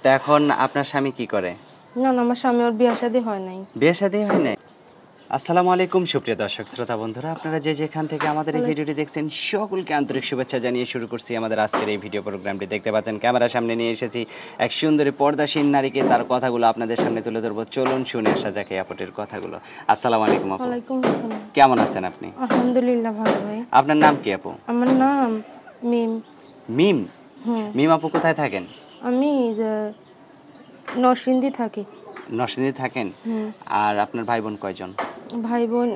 তো এখন আপনার স্বামী কি করে? না না, আমার স্বামী ওর বিয়ে শাদী হয় নাই। বিয়ে শাদী হয় নাই? আসসালামু আলাইকুম সুপ্রিয় দর্শক শ্রোতা বন্ধুরা, আপনারা যে যেখান থেকে আমাদের এই ভিডিওটি দেখছেন সকলকে আন্তরিক শুভেচ্ছা জানিয়ে শুরু করছি আমাদের আজকের এই ভিডিও প্রোগ্রামটি। দেখতে পাচ্ছেন ক্যামেরার সামনে নিয়ে এসেছি এক সুন্দরী পর্দাসীন নারীকে, তার কথাগুলো আপনাদের সামনে তুলে ধরবো। চলুন শুনে আসা যাক এই আপুটির কথাগুলো। আসসালামু আলাইকুম আপু। ওয়ালাইকুম আসসালাম। কেমন আছেন আপনি? আলহামদুলিল্লাহ ভালো ভাই। আপনার নাম কি আপু? আমার নাম মিম। মিম? মিম আপু কোথায় থাকেন? আমি যে নরসিংদী থাকি। নরসিংদী থাকেন? আর আপনার ভাই বোন কয়জন? ভাই বোন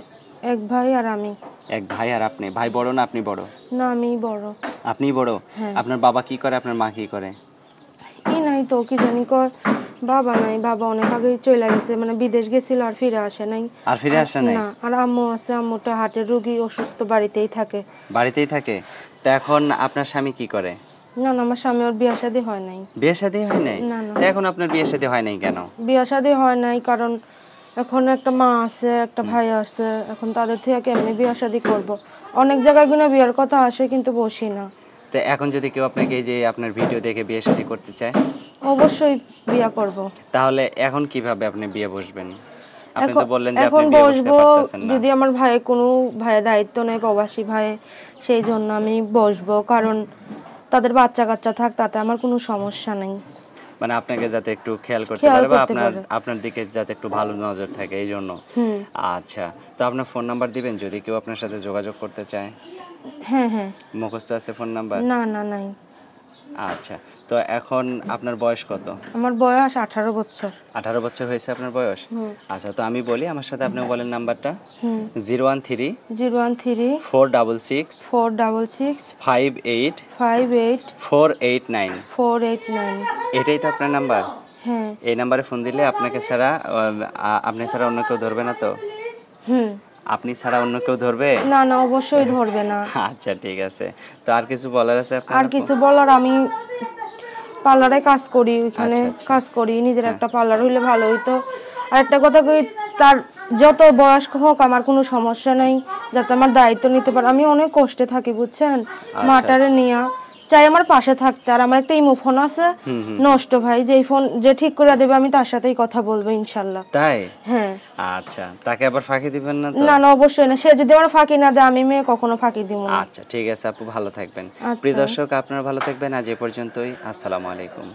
এক ভাই আর আমি। এক ভাই আর আপনি? ভাই বড় না আপনি বড়? না, আমি বড়। আপনি বড়? আপনার বাবা কি করে, আপনার মা কি করে? এই নাই তো, কি জানি কর। বাবা নাই, বাবা অনেক আগে চলে গেছে, মানে বিদেশ গেছিল আর ফিরে আসে নাই। আর ফিরে আসে নাই? না। আর আম্মু আছে, আম্মুটা হার্টের রোগী, অসুস্থ, বাড়িতেই থাকে। বাড়িতেই থাকে? তো এখন আপনার স্বামী কি করে? না না, আমার স্বামী ওর বিয়ে শাদী হয় নাই। বিয়ে শাদী হয় নাই? না না। তো এখন আপনার বিয়ে শাদী হয় নাই কেন? বিয়ে শাদী হয় নাই কারণ এখন একটা মা আছে, একটা ভাই আছে, এখন তাদের থেকে কেমনি বিয়ে শাদী করব। অনেক জায়গায় গুনা বিয়ের কথা আসে কিন্তু বসি না। তো এখন যদি কেউ আপনাকে এই যে আপনার ভিডিও দেখে বিয়ে শাদী করতে চায়? অবশ্যই বিয়ে করব। তাহলে এখন কিভাবে আপনি বিয়ে বসবেন? আপনি তো বললেন যে এখন আপনি বিয়ে বসতে বসবো পারতেছেন না। যদি আমার ভাই কোনো ভাই দায়িত্ব নেই, প্রবাসী ভাই, সেই জন্য আমি বসবো, কারণ তাদের বাচ্চা কাচ্চা থাক, তাতে আমার কোনো সমস্যা নেই। মানে আপনাকে যাতে একটু খেয়াল করতে পারে বা আপনার দিকে যাতে একটু ভালো নজর থাকে এই জন্য। আচ্ছা, তো আপনার ফোন নাম্বার দিবেন যদি কেউ আপনার সাথে যোগাযোগ করতে চায়? হ্যাঁ হ্যাঁ। মুখস্থ আছে ফোন নাম্বার? না না, নাই। আচ্ছা, তো এখন আপনার বয়স কত? আমার বয়স 18 বছর। 18 বছর হয়েছে আপনার বয়স? আচ্ছা, তো আমি বলি, আমার সাথে আপনি বলেন নাম্বারটা। 013 013 466 466 58 58 489। 489। এটাই তো আপনার নাম্বার? হ্যাঁ। এই নাম্বারে ফোন দিলে আপনাকে ছাড়া আপনি ছাড়া অন্য কেউ ধরবে না তো? আপনি ছাড়া অন্য কেউ ধরবে? না না, অবশ্যই ধরবে না। আচ্ছা ঠিক আছে। তো আর কিছু বলার আছে আপনার? আর কিছু বলার, আমি পার্লারে কাজ করি, ওইখানে কাজ করি, নিজের একটা পার্লার হইলে ভালো হইতো। আর একটা কথা কই, তার যত বয়স্ক হোক আমার কোনো সমস্যা নাই, যাতে আমার দায়িত্ব নিতে পারে। আমি অনেক কষ্টে থাকি বুঝছেন, মাটারে নিয়া, চাই আমার পাশে থাকতে। আর আমার একটা ইমো ফোন আছে নষ্ট ভাই, যেই ফোন যে ঠিক করে দেবে আমি তার সাথেই কথা বলবো ইনশাআল্লাহ। তাই? হ্যাঁ। আচ্ছা, তাকে আবার ফাঁকি দিবেন না তো? না না, অবশ্যই না। সে যদি আমার ফাঁকি না দেয়, আমি মেয়ে কখনো ফাঁকি দিব না। আচ্ছা ঠিক আছে আপু, ভালো থাকবেন। প্রিয় দর্শক, আপনারা ভালো থাকবেন। আজ এ পর্যন্তই। আসসালামু আলাইকুম।